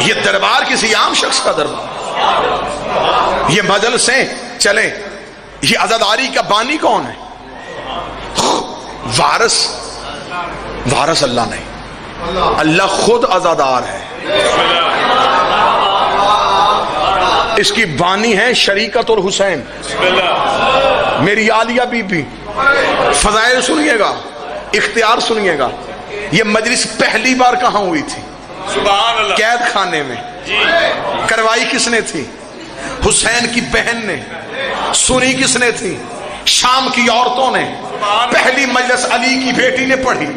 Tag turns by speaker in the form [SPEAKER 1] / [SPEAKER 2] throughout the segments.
[SPEAKER 1] یہ دربار کسی عام شخص کا دربار، یہ مجلسیں چلیں، یہ عزاداری کا بانی کون ہے؟ وارث اللہ نہیں، اللہ خود عزادار ہے، اس کی بانی ہے شریکت اور حسین۔ میری عالیہ بی بی، فضائل سنیے گا، اختیار سنیے گا۔ یہ مجلس پہلی بار کہاں ہوئی تھی؟
[SPEAKER 2] سبحان اللہ،
[SPEAKER 1] قید خانے میں۔ کروائی کس نے تھی؟ حسین کی بہن نے۔ سنی کس نے تھی؟ شام کی عورتوں نے۔ پہلی مجلس علی کی بیٹی نے پڑھی۔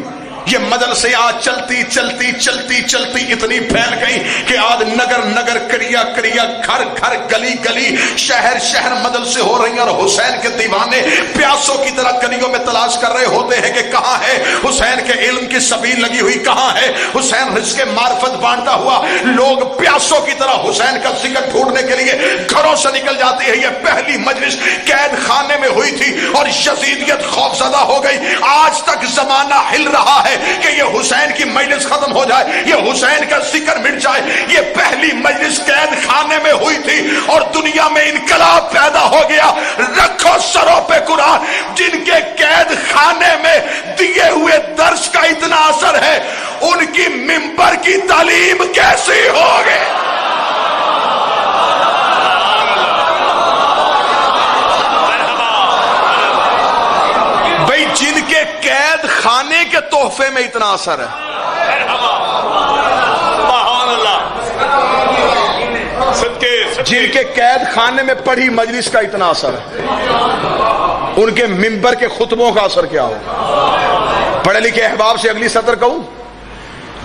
[SPEAKER 1] یہ مدرسے آج چلتی چلتی چلتی چلتی اتنی پھیل گئی کہ آج نگر نگر، کریا کریا، گھر گھر، گلی گلی، شہر شہر مدرسے ہو رہی ہیں، اور حسین کے دیوانے پیاسوں کی طرح گلیوں میں تلاش کر رہے ہوتے ہیں کہ کہاں ہے حسین کے علم کی سبیل لگی ہوئی، کہاں ہے حسین رزق معرفت بانٹا ہوا۔ لوگ پیاسوں کی طرح حسین کا ذکر ڈھونڈنے کے لیے گھروں سے نکل جاتی ہے۔ یہ پہلی مجلس قید خانے میں ہوئی تھی اور یزیدیت خوفزدہ ہو گئی۔ آج تک زمانہ ہل رہا ہے کہ یہ حسین کی مجلس ختم ہو جائے، یہ حسین کا ذکر مٹ جائے۔ یہ پہلی مجلس قید خانے میں ہوئی تھی اور دنیا میں انقلاب پیدا ہو گیا۔ رکھو سروں پہ قرآن، جن کے قید خانے میں دیے ہوئے درس کا اتنا اثر ہے، ان کی منبر کی تعلیم کیسی ہوگی؟ جن کے قید خانے کے تحفے میں اتنا اثر ہے،
[SPEAKER 2] سبحان اللہ،
[SPEAKER 1] جن کے قید خانے میں پڑھی مجلس کا اتنا اثر ہے، ان کے منبر کے خطبوں کا اثر کیا ہو؟ پڑھے لکھے احباب سے اگلی سطر کہوں،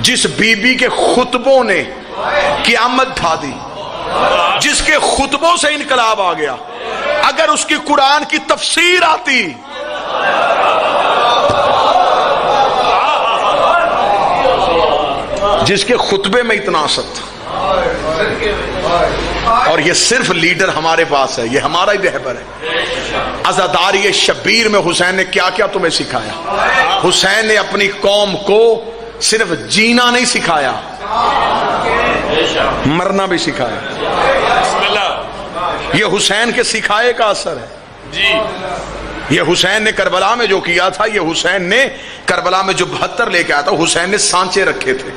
[SPEAKER 1] جس بی بی کے خطبوں نے قیامت ڈھا دی، جس کے خطبوں سے انقلاب آ گیا، اگر اس کی قرآن کی تفسیر آتی، جس کے خطبے میں اتنا اثر تھا، اور یہ صرف لیڈر ہمارے پاس ہے، یہ ہمارا ہی رہبر ہے۔ عزاداری شبیر میں حسین نے کیا کیا تمہیں سکھایا؟ حسین نے اپنی قوم کو صرف جینا نہیں سکھایا، مرنا بھی سکھایا۔ یہ حسین کے سکھائے کا اثر ہے
[SPEAKER 2] جی۔
[SPEAKER 1] یہ حسین نے کربلا میں جو کیا تھا، یہ حسین نے کربلا میں جو 72 لے کے آیا تھا، حسین نے سانچے رکھے تھے۔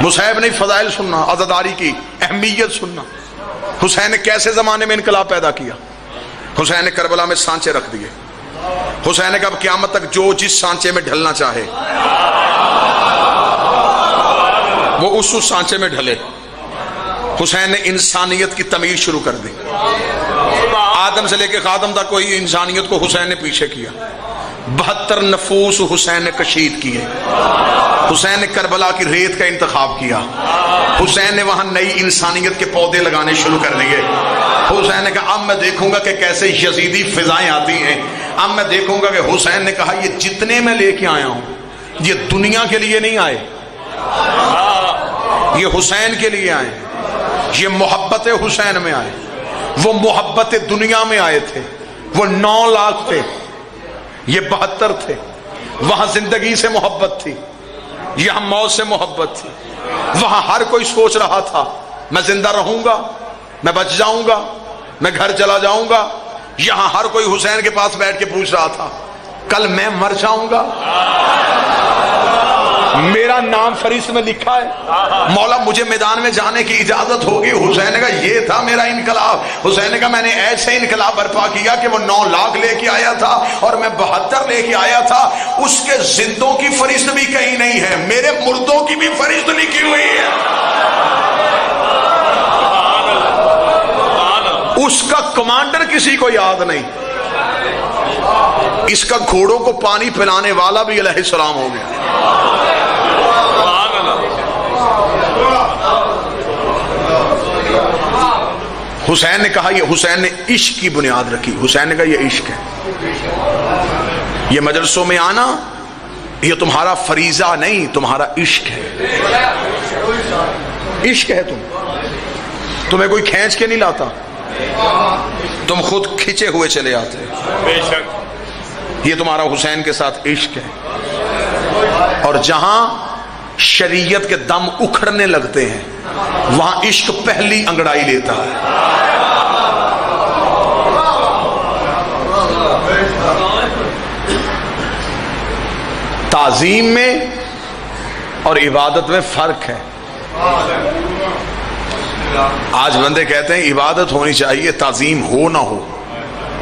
[SPEAKER 1] مصعب نے فضائل سننا، عزاداری کی اہمیت سننا، حسین نے کیسے زمانے میں انقلاب پیدا کیا۔ حسین نے کربلا میں سانچے رکھ دیے۔ حسین نے کہا قیامت تک جو جس سانچے میں ڈھلنا چاہے وہ اس سانچے میں ڈھلے۔ حسین نے انسانیت کی تمیز شروع کر دی۔ آدم سے لے کے خاتم تک کوئی انسانیت کو حسین نے پیچھے کیا۔ 72 نفوس حسین نے کشید کیے۔ حسین نے کربلا کی ریت کا انتخاب کیا۔ حسین نے وہاں نئی انسانیت کے پودے لگانے شروع کر دیے۔ حسین نے کہا اب میں دیکھوں گا کہ کیسے یزیدی فضائیں آتی ہیں، اب میں دیکھوں گا کہ حسین نے کہا یہ جتنے میں لے کے آیا ہوں یہ دنیا کے لیے نہیں آئے، یہ حسین کے لیے آئے، یہ محبت حسین میں آئے۔ وہ محبت دنیا میں آئے تھے، وہ 9 لاکھ تھے، یہ 72 تھے۔ وہاں زندگی سے محبت تھی، یہاں موت سے محبت تھی۔ وہاں ہر کوئی سوچ رہا تھا میں زندہ رہوں گا، میں بچ جاؤں گا، میں گھر چلا جاؤں گا۔ یہاں ہر کوئی حسین کے پاس بیٹھ کے پوچھ رہا تھا کل میں مر جاؤں گا، میرا نام فہرست میں لکھا ہے، مولا مجھے میدان میں جانے کی اجازت ہوگی۔ حسین نے کہا یہ تھا میرا انقلاب۔ حسین نے کہا میں نے ایسے انقلاب برپا کیا کہ وہ 9 لاکھ لے کے آیا تھا اور میں 72 لے کے آیا تھا، اس کے زندوں کی فہرست بھی کہیں نہیں ہے، میرے مردوں کی بھی فہرست لکھی ہوئی ہے۔ اس کا کمانڈر کسی کو یاد نہیں، اس کا گھوڑوں کو پانی پلانے والا بھی علیہ السلام ہو گیا۔ حسین نے کہا یہ حسین نے عشق کی بنیاد رکھی۔ حسین نے کہا یہ عشق ہے، یہ مجلسوں میں آنا یہ تمہارا فریضہ نہیں، تمہارا عشق ہے، عشق ہے۔ تمہیں کوئی کھینچ کے نہیں لاتا، تم خود کھچے ہوئے چلے آتے۔
[SPEAKER 2] بے شک
[SPEAKER 1] یہ تمہارا حسین کے ساتھ عشق ہے۔ اور جہاں شریعت کے دم اکھڑنے لگتے ہیں، وہاں عشق پہلی انگڑائی لیتا ہے۔ تعظیم میں اور عبادت میں فرق ہے۔ آج بندے کہتے ہیں عبادت ہونی چاہیے، تعظیم ہو نہ ہو۔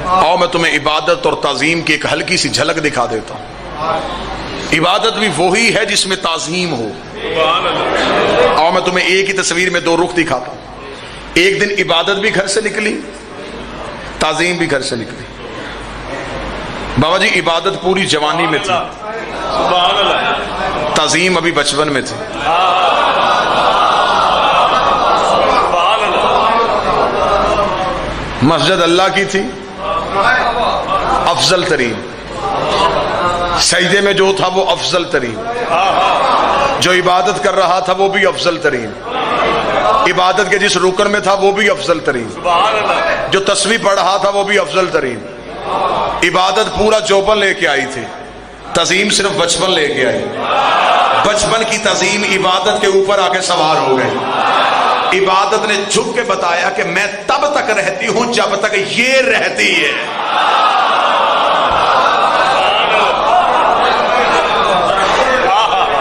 [SPEAKER 1] اور میں تمہیں عبادت اور تعظیم کی ایک ہلکی سی جھلک دکھا دیتا ہوں۔ عبادت بھی وہی ہے جس میں تعظیم ہو۔ اور میں تمہیں ایک ہی تصویر میں دو رخ دکھاتا ہوں۔ ایک دن عبادت بھی گھر سے نکلی، تعظیم بھی گھر سے نکلی۔ بابا جی عبادت پوری جوانی میں تھی، تعظیم ابھی بچپن میں تھی۔ مسجد اللہ کی تھی، افضل ترین، سجدے میں جو تھا وہ افضل ترین، جو عبادت کر رہا تھا وہ بھی افضل ترین، عبادت کے جس رکن میں تھا وہ بھی افضل ترین، جو تسبیح پڑھ رہا تھا وہ بھی افضل ترین۔ عبادت پورا چوپن لے کے آئی تھی، تعظیم صرف بچپن لے کے آئی۔ بچپن کی تعظیم عبادت کے اوپر آ کے سوار ہو گئی۔ عبادت نے جھک کے بتایا کہ میں تب تک رہتی ہوں جب تک یہ رہتی ہے۔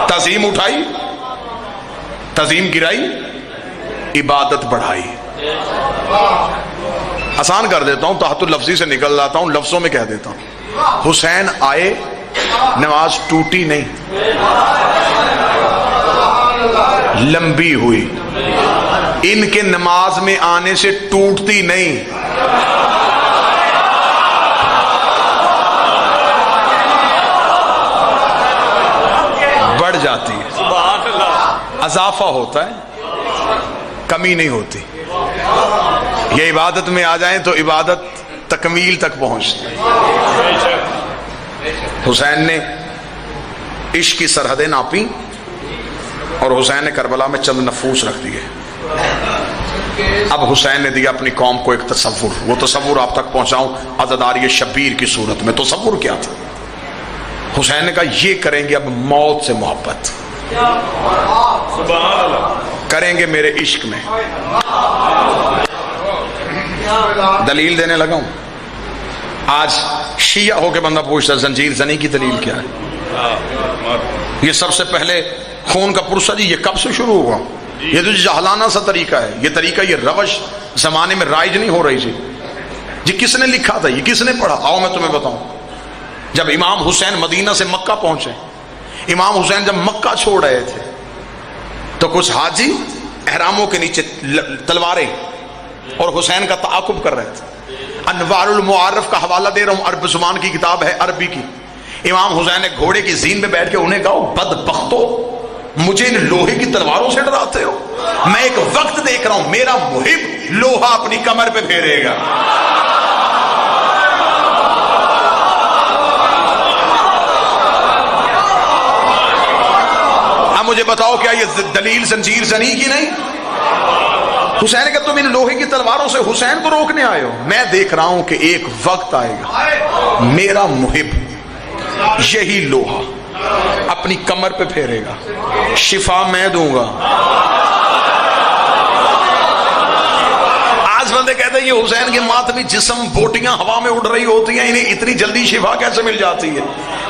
[SPEAKER 1] تعظیم اٹھائی، تعظیم گرائی، عبادت بڑھائی۔ آسان کر دیتا ہوں، تحت اللفظی سے نکل جاتا ہوں، لفظوں میں کہہ دیتا ہوں۔ حسین آئے، نماز ٹوٹی نہیں، لمبی ہوئی۔ ان کے نماز میں آنے سے ٹوٹتی نہیں، بڑھ جاتی ہے، اضافہ ہوتا ہے، کمی نہیں ہوتی۔ یہ عبادت میں آ جائیں تو عبادت تکمیل تک پہنچتی ہے۔ حسین نے عشق کی سرحدیں ناپی اور حسین نے کربلا میں چند نفوس رکھ دیے۔ اب حسین نے دیا اپنی قوم کو ایک تصور، وہ تصور آپ تک پہنچاؤں عزاداری شبیر کی صورت میں۔ تصور کیا تھا؟ حسین نے کہا یہ کریں گے اب موت سے محبت، کریں گے میرے عشق میں۔ دلیل دینے لگا ہوں۔ آج شیعہ ہو کے بندہ پوچھتا زنجیر زنی کی دلیل کیا ہے؟ یہ سب سے پہلے خون کا پرسہ جی یہ کب سے شروع ہوا؟ یہ تو جہلانہ سا طریقہ ہے، یہ طریقہ، یہ روش زمانے میں رائج نہیں ہو رہی تھی جی۔ کس نے لکھا تھا؟ یہ کس نے پڑھا؟ آؤ میں تمہیں بتاؤں۔ جب امام حسین مدینہ سے مکہ پہنچے، امام حسین جب مکہ چھوڑ رہے تھے تو کچھ حاجی احراموں کے نیچے تلواریں اور حسین کا تعاقب کر رہے تھے۔ انوار المعارف کا حوالہ دے رہا ہوں، عرب زبان کی کتاب ہے، عربی کی۔ امام حسین نے گھوڑے کی زین پہ بیٹھ کے انہیں کہا بدبختو، مجھے ان لوہے کی تلواروں سے ڈراتے ہو؟ میں ایک وقت دیکھ رہا ہوں میرا محب لوہا اپنی کمر پہ پھیرے گا۔ اب مجھے بتاؤ کیا یہ دلیل زنجیر زنی کی نہیں؟ حسین نے کہا تم ان لوہے کی تلواروں سے حسین کو روکنے آئے ہو؟ میں دیکھ رہا ہوں کہ ایک وقت آئے گا میرا محب یہی لوہا اپنی کمر پہ پھیرے گا، شفا میں دوں گا۔ آج بندے کہتے ہیں یہ حسین کے ماتمی جسم بوٹیاں ہوا میں اڑ رہی ہوتی ہیں، انہیں اتنی جلدی شفا کیسے مل جاتی ہے؟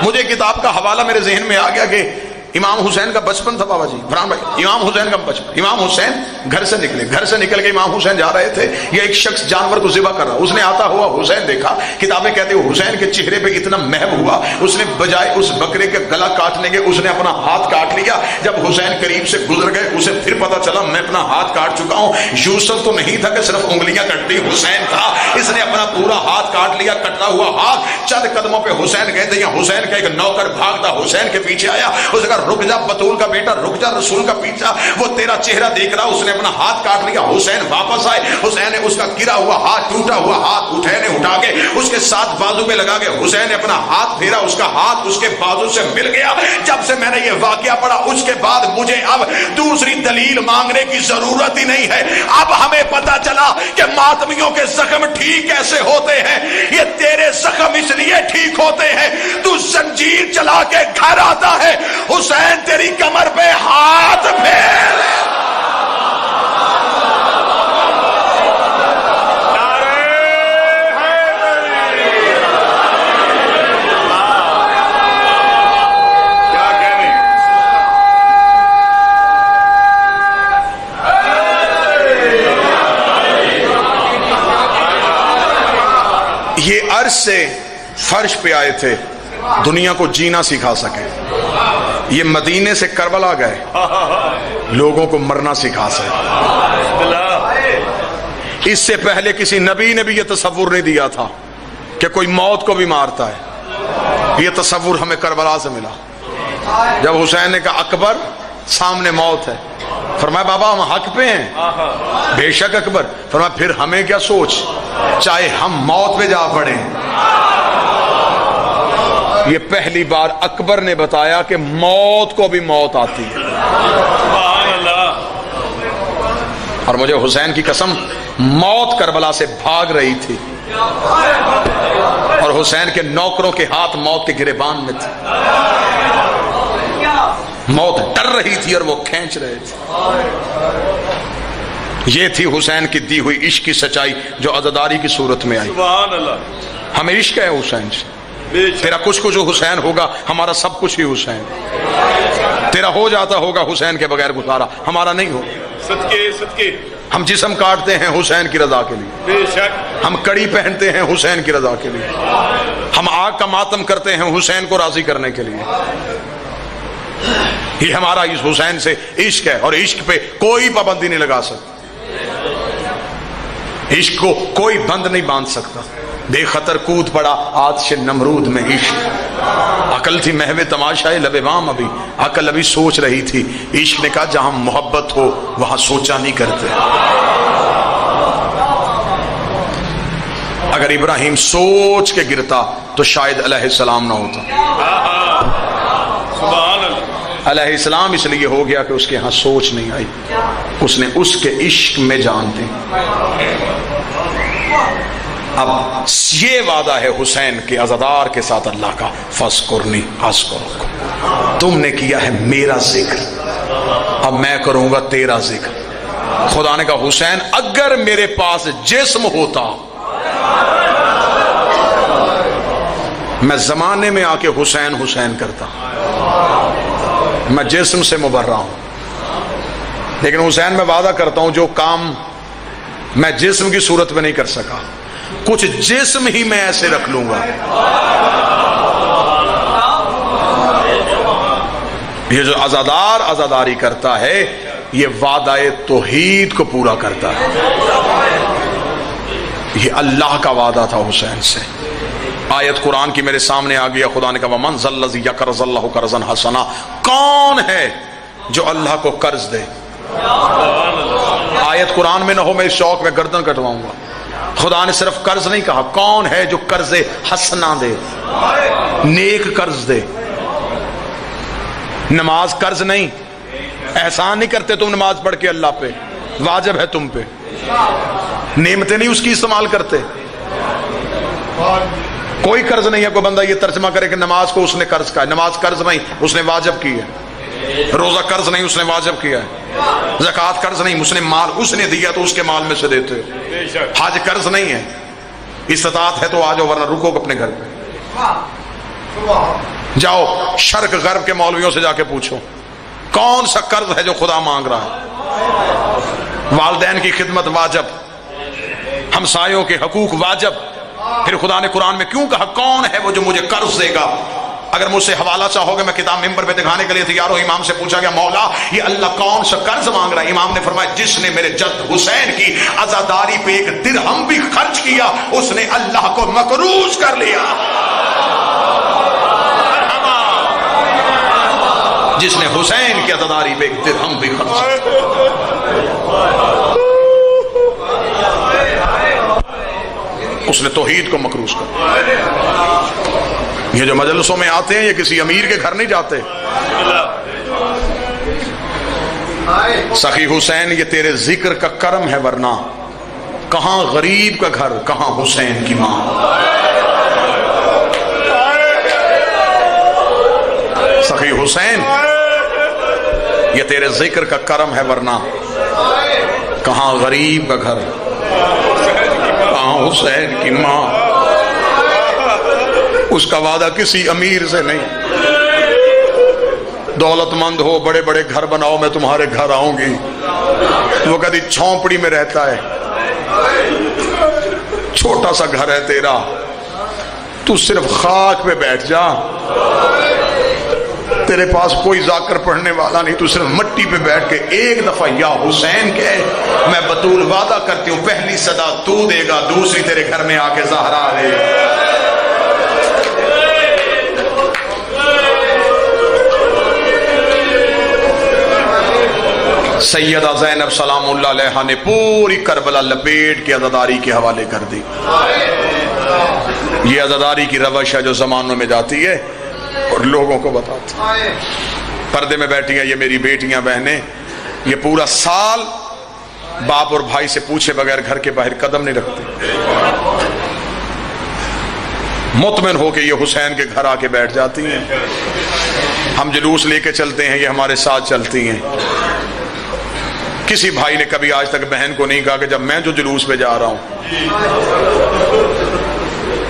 [SPEAKER 1] مجھے کتاب کا حوالہ میرے ذہن میں آ گیا کہ امام حسین کا بچپن تھا بابا جی فرحان بھائی، امام حسین کا بچپن۔ امام حسین گھر سے نکلے، گھر سے نکل کے امام حسین جا رہے تھے، یہ ایک شخص جانور کو ذبح کر رہا، اس نے آتا ہوا حسین دیکھا۔ کتابیں کہتے ہیں حسین کے چہرے پہ اتنا محب ہوا، اس نے بجائے اس بکرے کے گلا کاٹنے کے اس نے اپنا ہاتھ کاٹ لیا۔ جب حسین قریب سے گزر گئے اسے پھر پتا چلا میں اپنا ہاتھ کاٹ چکا ہوں۔ یوسف تو نہیں تھا کہ صرف انگلیاں کٹتی، حسین تھا، اس نے اپنا پورا ہاتھ کاٹ لیا، کٹا ہوا ہاتھ۔ چند قدموں پہ حسین گئے تھے، حسین کا ایک نوکر بھاگتا حسین کے پیچھے آیا، اس نے کہا رک جا بطول کا بیٹا، رک جا، رسول کا پیچھا، وہ تیرا چہرہ دیکھ رہا۔ اس نے اپنا ہاتھ کاٹ لیا۔ حسین واپس آئے، حسین نے اس کا گرا ہوا ہاتھ، ٹوٹا ہوا ہاتھ اٹھا کے اس کے ساتھ بازو پہ لگا کے حسین نے اپنا ہاتھ پھیرا، اس کا ہاتھ اس کے بازو سے مل گیا۔ جب سے میں نے یہ واقعہ پڑھا اس کے بعد مجھے اب دوسری دلیل مانگنے کی ضرورت ہی نہیں ہے۔ اب ہمیں پتا چلا کہ ماتمیوں کے زخم ٹھیک کیسے ہوتے ہیں۔ یہ تیرے زخم اس لیے ٹھیک ہوتے ہیں تو زنجیر چلا کے گھر آتا ہے، حسین حسین تیری کمر پہ ہاتھ پھیر.
[SPEAKER 2] کیا کہنے.
[SPEAKER 1] یہ عرش سے فرش پہ آئے تھے دنیا کو جینا سکھا سکے. یہ مدینے سے کربلا گئے لوگوں کو مرنا سکھا سکے. اس سے پہلے کسی نبی نے بھی یہ تصور نہیں دیا تھا کہ کوئی موت کو بھی مارتا ہے. یہ تصور ہمیں کربلا سے ملا. جب حسین نے کہا اکبر سامنے موت ہے، فرمایا بابا ہم حق پہ ہیں. بے شک اکبر. فرمایا پھر ہمیں کیا سوچ، چاہے ہم موت پہ جا پڑیں. یہ پہلی بار اکبر نے بتایا کہ موت کو بھی موت آتی ہے.
[SPEAKER 2] سبحان اللہ.
[SPEAKER 1] اور مجھے حسین کی قسم، موت کربلا سے بھاگ رہی تھی اور حسین کے نوکروں کے ہاتھ موت کے گریبان میں تھے. موت ڈر رہی تھی اور وہ کھینچ رہے تھے. یہ تھی حسین کی دی ہوئی عشق کی سچائی جو عزاداری کی صورت میں آئی.
[SPEAKER 2] سبحان اللہ.
[SPEAKER 1] ہمیں عشق ہے حسین سے.
[SPEAKER 2] بے شک.
[SPEAKER 1] تیرا کچھ کچھ حسین ہوگا، ہمارا سب کچھ ہی حسین. تیرا ہو جاتا ہوگا حسین کے بغیر گزارا، ہمارا نہیں ہو.
[SPEAKER 2] صدقے صدقے.
[SPEAKER 1] ہم جسم کاٹتے ہیں حسین کی رضا کے لیے.
[SPEAKER 2] بے شک.
[SPEAKER 1] ہم کڑی پہنتے ہیں حسین کی رضا کے لیے. ہم آگ کا ماتم کرتے ہیں حسین کو راضی کرنے کے لیے. یہ ہمارا اس حسین سے عشق ہے اور عشق پہ کوئی پابندی نہیں لگا سکتا. عشق کو کوئی بند نہیں باندھ سکتا. بے خطر کود پڑا آتش نمرود میں عشق. عقل تھی محو تماشائے لب بام، ابھی عقل ابھی سوچ رہی تھی. عشق نے کہا جہاں محبت ہو وہاں سوچا نہیں کرتے. اگر ابراہیم سوچ کے گرتا تو شاید علیہ السلام نہ ہوتا.
[SPEAKER 2] سبحان اللہ.
[SPEAKER 1] علیہ السلام اس لیے ہو گیا کہ اس کے ہاں سوچ نہیں آئی. اس نے اس کے عشق میں جان دی. اب یہ وعدہ ہے حسین کے عزادار کے ساتھ اللہ کا، فَاذْكُرْنِي أَذْكُرْكَ. تم نے کیا ہے میرا ذکر، اب میں کروں گا تیرا ذکر. خدا نے کہا حسین اگر میرے پاس جسم ہوتا میں زمانے میں آ کے حسین حسین کرتا. میں جسم سے مبرہ ہوں، لیکن حسین میں وعدہ کرتا ہوں جو کام میں جسم کی صورت میں نہیں کر سکا، کچھ جسم ہی میں ایسے رکھ لوں گا. یہ جو عزادار عزاداری کرتا ہے یہ وعدہ توحید کو پورا کرتا ہے. یہ اللہ کا وعدہ تھا حسین سے. آیت قرآن کی میرے سامنے آ گیا. خدا نے کہا وَمَنْ ذَا الَّذِي يَقْرِضُ اللَّهَ قَرْضًا حَسَنًا. کون ہے جو اللہ کو قرض دے؟ آیت قرآن میں نہ ہو میں اس شوق میں گردن کٹواؤں گا. خدا نے صرف قرض نہیں کہا، کون ہے جو قرض حسنہ دے، نیک قرض دے. نماز قرض نہیں، احسان نہیں کرتے تم نماز پڑھ کے اللہ پہ، واجب ہے تم پہ. نعمتیں نہیں اس کی استعمال کرتے. کوئی قرض نہیں ہے. کوئی بندہ یہ ترجمہ کرے کہ نماز کو اس نے قرض کہا ہے. نماز قرض نہیں، اس نے واجب کی ہے. روزہ قرض نہیں، اس نے واجب کیا ہے. زکوٰۃ قرض نہیں، اس نے مال اس نے دیا تو اس کے مال میں سے دیتے. حج قرض نہیں ہے. استطاعت ہے تو آ جاؤ ورنہ رکو اپنے گھر پہ. جاؤ شرق غرب کے مولویوں سے جا کے پوچھو کون سا قرض ہے جو خدا مانگ رہا ہے. والدین کی خدمت واجب، ہمسایوں کے حقوق واجب. پھر خدا نے قرآن میں کیوں کہا کون ہے وہ جو مجھے قرض دے گا؟ اگر مجھ سے حوالہ چاہو گے میں کتاب ممبر پہ دکھانے کے لیے تیار ہوں. امام سے پوچھا گیا مولا یہ اللہ کون سا قرض مانگ رہا ہے؟ امام نے فرمایا جس نے میرے جد حسین کی عزاداری پہ ایک درہم بھی خرچ کیا اس نے اللہ کو مقروض کر لیا. جس نے حسین کی عزاداری پہ ایک درہم بھی خرچ کیا اس نے توحید کو مقروض کر. یہ جو مجلسوں میں آتے ہیں یہ کسی امیر کے گھر نہیں جاتے. سخی حسین یہ تیرے ذکر کا کرم ہے، ورنہ کہاں غریب کا گھر کہاں حسین کی ماں. سخی حسین یہ تیرے ذکر کا کرم ہے، ورنہ کہاں غریب کا گھر، کہاں حسین کی ماں، اس کا وعدہ کسی امیر سے نہیں، دولت مند ہو، بڑے بڑے گھر بناؤ، میں تمہارے گھر آؤں گی، وہ کبھی جھونپڑی میں رہتا ہے، چھوٹا سا گھر ہے تیرا، تو صرف خاک پہ بیٹھ جا، تیرے پاس کوئی ذاکر پڑھنے والا نہیں، تو صرف مٹی پہ بیٹھ کے ایک دفعہ یا حسین کہے، میں بطول وعدہ کرتی ہوں پہلی صدا تو دے گا، دوسری تیرے گھر میں آ کے زہرا دے گا۔ سیدہ زینب سلام اللہ علیہا نے پوری کربلا لپیٹ کے عزاداری کے حوالے کر دی۔ یہ عزاداری کی روش ہے جو زمانوں میں جاتی ہے اور لوگوں کو بتاتی ہے۔ پردے میں بیٹھی ہیں یہ میری بیٹیاں بہنیں، یہ پورا سال باپ اور بھائی سے پوچھے بغیر گھر کے باہر قدم نہیں رکھتے، مطمئن ہو کے یہ حسین کے گھر آ کے بیٹھ جاتی ہیں۔ ہم جلوس لے کے چلتے ہیں، یہ ہمارے ساتھ چلتی ہیں۔ کسی بھائی نے کبھی آج تک بہن کو نہیں کہا کہ جب میں جو جلوس پہ جا رہا ہوں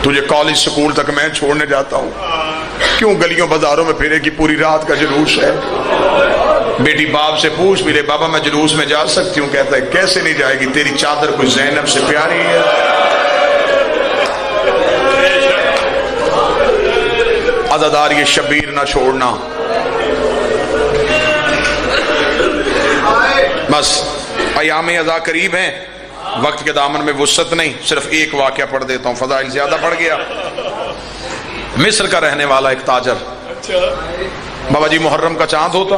[SPEAKER 1] تجھے کالج سکول تک میں چھوڑنے جاتا ہوں، کیوں گلیوں بازاروں میں پھرے کہ پوری رات کا جلوس ہے۔ بیٹی باپ سے پوچھ بھی لے، بابا میں جلوس میں جا سکتی ہوں؟ کہتا ہے کیسے نہیں جائے گی، تیری چادر کوئی زینب سے پیاری ہے؟ عزاداری شبیر نہ چھوڑنا۔ بس ایام عزا قریب ہیں، وقت کے دامن میں وسعت نہیں، صرف ایک واقعہ پڑھ دیتا ہوں، فضائل زیادہ پڑھ گیا۔ مصر کا رہنے والا ایک تاجر، بابا جی محرم کا چاند ہوتا،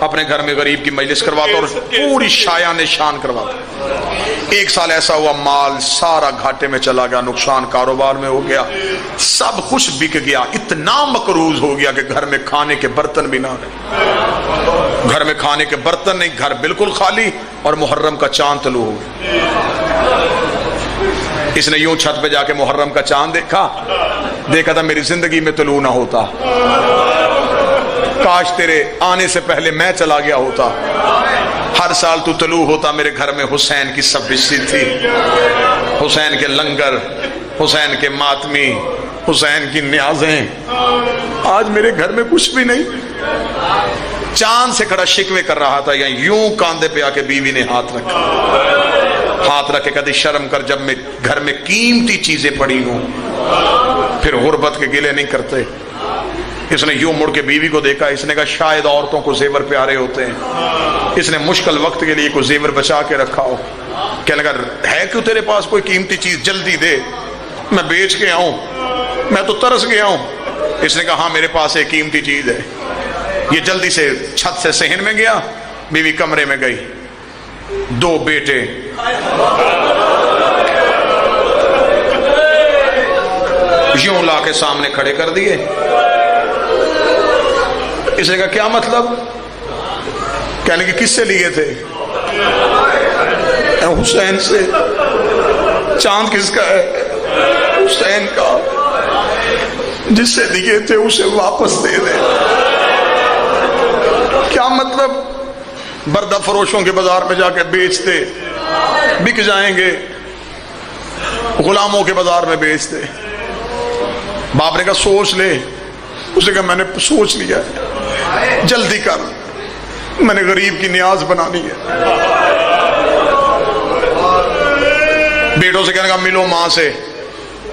[SPEAKER 1] اپنے گھر میں غریب کی مجلس کرواتا اور پوری شایع نشان کرواتا۔ ایک سال ایسا ہوا مال سارا گھاٹے میں چلا گیا، نقصان کاروبار میں ہو گیا، سب کچھ بک گیا، اتنا مقروض ہو گیا کہ گھر میں کھانے کے برتن بھی نہ رہے، گھر میں کھانے کے برتن نہیں، گھر بالکل خالی، اور محرم کا چاند طلوع ہو گیا۔ اس نے یوں چھت پہ جا کے محرم کا چاند دیکھا تھا میری زندگی میں طلوع نہ ہوتا، کاش تیرے آنے سے پہلے میں چلا گیا ہوتا، ہر سال تو طلوع ہوتا، میرے گھر میں حسین کی سب بچی تھی، حسین کے لنگر، حسین کے ماتمی، حسین کی نیازیں، آج میرے گھر میں کچھ بھی نہیں۔ چاند سے کھڑا شکوے کر رہا تھا، یا یوں کاندھے پہ آ کے بیوی نے ہاتھ رکھا، ہاتھ رکھ کے کہتی شرم کر، جب میں گھر میں قیمتی چیزیں پڑی ہوں پھر غربت کے گلے نہیں کرتے۔ اس نے یوں مڑ کے بیوی کو دیکھا، اس نے کہا شاید عورتوں کو زیور پیارے ہوتے ہیں، اس نے مشکل وقت کے لیے کوئی زیور بچا کے رکھا ہو، کہنے لگا ہے کیوں تیرے پاس کوئی قیمتی چیز، جلدی دے، میں بیچ کے آؤں، میں تو ترس گیا ہوں۔ اس نے کہا ہاں میرے پاس ایک قیمتی چیز ہے۔ یہ جلدی سے چھت سے صحن میں گیا، بیوی کمرے میں گئی، دو بیٹے یوں لا کے سامنے کھڑے کر دیے۔ اس نے کہا کیا مطلب؟ کہنے کہ کس سے لیے تھے؟ حسین سے۔ چاند کس کا ہے؟ حسین کا۔ جس سے لیے تھے اسے واپس دے دے۔ کیا مطلب؟ بردہ فروشوں کے بازار میں جا کے بیچتے، بک جائیں گے، غلاموں کے بازار میں بیچتے۔ باپ نے کہا سوچ لے، اسے کہا میں نے سوچ لیا ہے، جلدی کر، میں نے غریب کی نیاز بنانی ہے۔ بیٹوں سے کہنے کا ملو ماں سے۔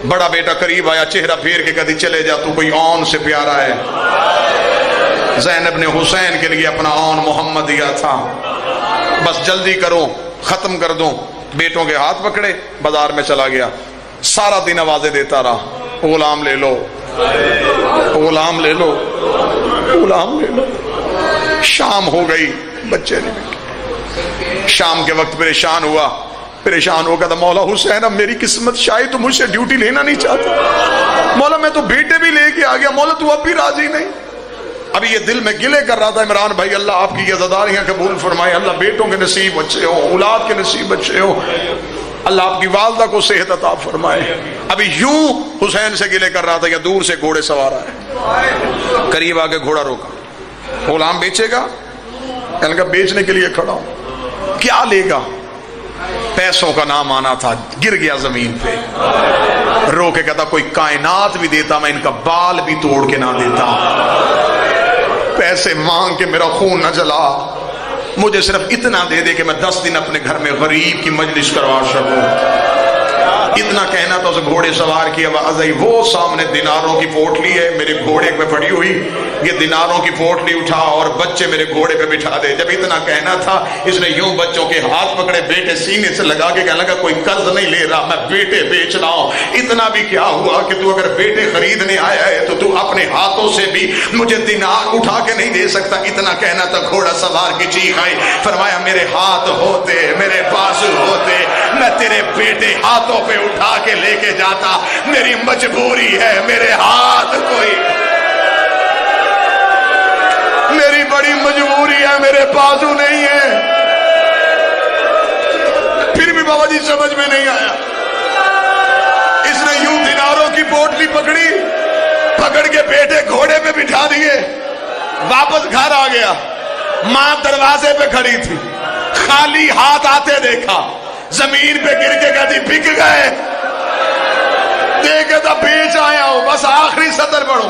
[SPEAKER 1] بڑا بیٹا قریب آیا، چہرہ پھیر کے کہتی چلے جا، تو کوئی اون سے پیارا ہے۔ زینب نے حسین کے لیے اپنا اون محمد دیا تھا، بس جلدی کرو ختم کر دوں۔ بیٹوں کے ہاتھ پکڑے بازار میں چلا گیا، سارا دن آوازیں دیتا رہا، غلام لے لو، غلام لے لو، غلام لے لو۔ شام ہو گئی، بچے نہیں ملے۔ شام کے وقت پریشان ہوا، پریشان ہو گیا تھا، مولا حسین اب میری قسمت، شاید تو مجھ سے ڈیوٹی لینا نہیں چاہتا، مولا میں تو بیٹے بھی لے کے آ گیا، مولا تو اب بھی راضی نہیں۔ ابھی یہ دل میں گلے کر رہا تھا عمران بھائی، اللہ آپ کی یہ عزاداریاں قبول فرمائے، اللہ بیٹوں کے نصیب اچھے ہو، اولاد کے نصیب اچھے ہو، اللہ آپ کی والدہ کو صحت عطا فرمائے۔ ابھی یوں حسین سے گلے کر رہا تھا کہ دور سے گھوڑے سوار آئے، قریب آ کے گھوڑا روکا، غلام بیچے گا؟ کہنے لگا بیچنے کے لیے کھڑا ہوں. کیا لے گا؟ پیسوں کا نام آنا تھا. گر گیا زمین پہ, رو کے کہتا کوئی کائنات بھی دیتا میں ان کا بال بھی توڑ کے نہ دیتا. پیسے مانگ کے میرا خون نہ جلا, مجھے صرف اتنا دے دے کہ میں 10 دن اپنے گھر میں غریب کی مجلس کروا سکوں. اتنا کہنا تو اسے گھوڑے سوار کیا. وہ سامنے دیناروں کی پوٹلی ہے میرے گھوڑے پہ پڑی ہوئی, یہ دیناروں کی پوٹلی اٹھا اور بچے میرے گھوڑے پہ بٹھا دے. جب اتنا کہنا تھا اس نے یوں بچوں کے ہاتھ پکڑے, بیٹے سینے سے لگا کے کہنے لگا کوئی قرض نہیں لے رہا, میں بیٹے بیچ رہا ہوں. اتنا بھی کیا ہوا کہ تو اگر بیٹے خریدنے آیا ہے تو تو اپنے ہاتھوں سے بھی مجھے دینار اٹھا کے نہیں دے سکتا. اتنا کہنا تھا, گھوڑا سوار کی چیخ آئی. فرمایا میرے ہاتھ ہوتے, میرے بازو ہوتے, میں تیرے بیٹے ہاتھوں پہ اٹھا کے لے کے جاتا. میری مجبوری ہے, میرے ہاتھ کوئی, میری بڑی مجبوری ہے, میرے بازو نہیں ہے. پھر بھی بابا جی سمجھ میں نہیں آیا. اس نے یوں دیناروں کی پوٹلی پکڑی, پکڑ کے بیٹے گھوڑے پہ بٹھا دیے, واپس گھر آ گیا. ماں دروازے پہ کھڑی تھی, خالی ہاتھ آتے دیکھا, زمین پہ گر کے کہتی بک گئے. دیکھے تھا بیچ آیا ہوں, بس آخری سطر پڑھو.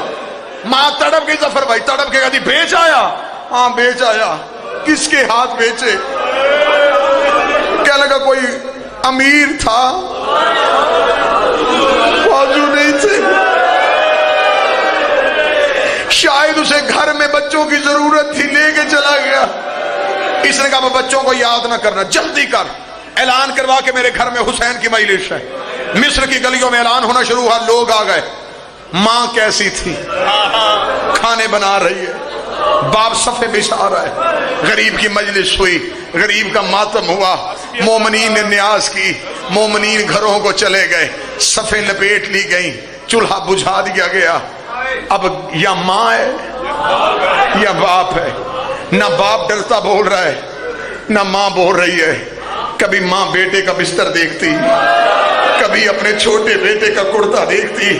[SPEAKER 1] ماں تڑپ گئی, ظفر بھائی تڑپ کے کہتی بیچ آیا؟ ہاں بیچ آیا. کس کے ہاتھ بیچے؟ کیا لگا کوئی امیر تھا, بازو نہیں تھے, شاید اسے گھر میں بچوں کی ضرورت تھی, لے کے چلا گیا. اس نے کہا میں بچوں کو یاد نہ کرنا, جلدی کر اعلان کروا کے میرے گھر میں حسین کی مجلس ہے. مصر کی گلیوں میں اعلان ہونا شروع ہوا, لوگ آ گئے. ماں کیسی تھی, کھانے بنا رہی ہے, باپ صفے بچھا رہا ہے. غریب کی مجلس ہوئی, غریب کا ماتم ہوا, مومنین نے نیاز کی, مومنین گھروں کو چلے گئے, صفے لپیٹ لی گئی, چولہا بجھا دیا گیا. اب یا ماں ہے یا باپ ہے. نہ باپ ڈرتا بول رہا ہے, نہ ماں بول رہی ہے. کبھی ماں بیٹے کا بستر دیکھتی, کبھی اپنے چھوٹے بیٹے کا کرتا دیکھتی.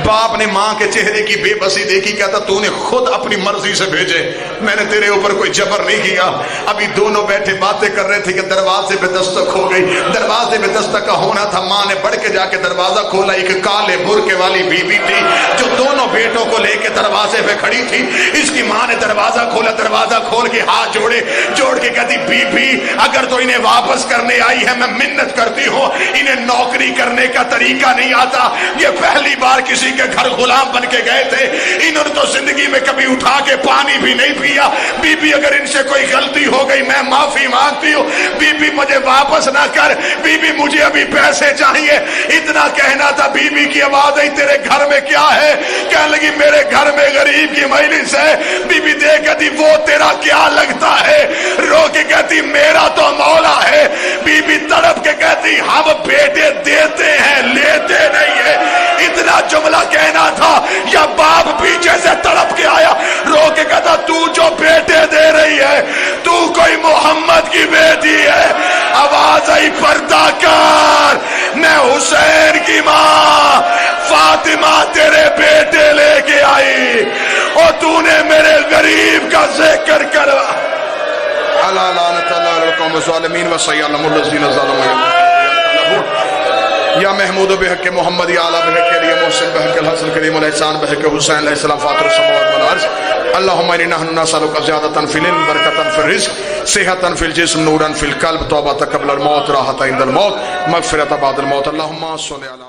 [SPEAKER 1] باپ نے ماں کے چہرے کی بے بسی دیکھی, کہتا تو نے خود اپنی مرضی سے بھیجے, میں نے تیرے اوپر کوئی جبر نہیں کیا. ابھی دونوں بیٹھے باتیں کر رہے تھے کہ دروازے پہ دستک ہو گئی. دروازے پہ دستک کا ہونا تھا, ماں نے بڑھ کے جا کے دروازہ کھولا. ایک کالے برقعے والی بی بی تھی جو دونوں بیٹوں کو لے کے دروازے پہ کھڑی تھی. اس کی ماں نے دروازہ کھولا, دروازہ کھول کے ہاتھ جوڑے, جوڑ کے کہتی بی بی اگر تو انہیں واپس کرنے آئی ہے, میں منت کرتی ہوں, انہیں نوکری کرنے کا طریقہ نہیں آتا, یہ پہلی بار کسی کے گھر غلام بن کے گئے تھے, انہوں نے تو زندگی میں کبھی اٹھا کے پانی بھی نہیں پیا. بی بی اگر ان سے کوئی غلطی ہو گئی میں معافی مانگتی ہوں, بی بی مجھے واپس نہ کر, بی بی مجھے ابھی پیسے چاہیے. اتنا کہنا تھا, بی بی کی آواز آئی تیرے گھر میں کیا ہے؟ کہنے لگی میرے گھر میں غریب کی مجلس ہے. بی بی دیکھ کہتی وہ تیرا کیا لگتا ہے؟ رو کے کہتی میرا تو مولا ہے. بی بی تڑپ کے کہتی ہم بیٹے دیتے ہیں لیتے نہیں ہے. اتنا جملہ کہنا تھا, یا باپ پیچھے سے تڑپ کے آیا, رو کے کہتا تو جو بیٹے دے رہی ہے تو کوئی محمد کی بیٹی ہے. آواز آئی پردہ کر, میں حسین کی ماں فاطمہ تیرے بیٹے لے کے آئی, اور تو نے میرے غریب کا ذکر کروا. اللہ لعنت اللہ علی القوم الظالمین وسیعلم الذین ظلموا. یا محمود بحق محمد, یا اعلی بحق علی محسن, بحق الحسن کریم الاحسان, بحق حسین علیہ السلام فاطر السماوات والارض. اللہم انی نحن نسألک زیادۃ فی العلم, برکۃ فی الرزق, صحۃ فی الجسم, نورا فی القلب, توبۃ قبل الموت, راحۃ عند الموت, مغفرۃ بعد الموت. اللہم صل علی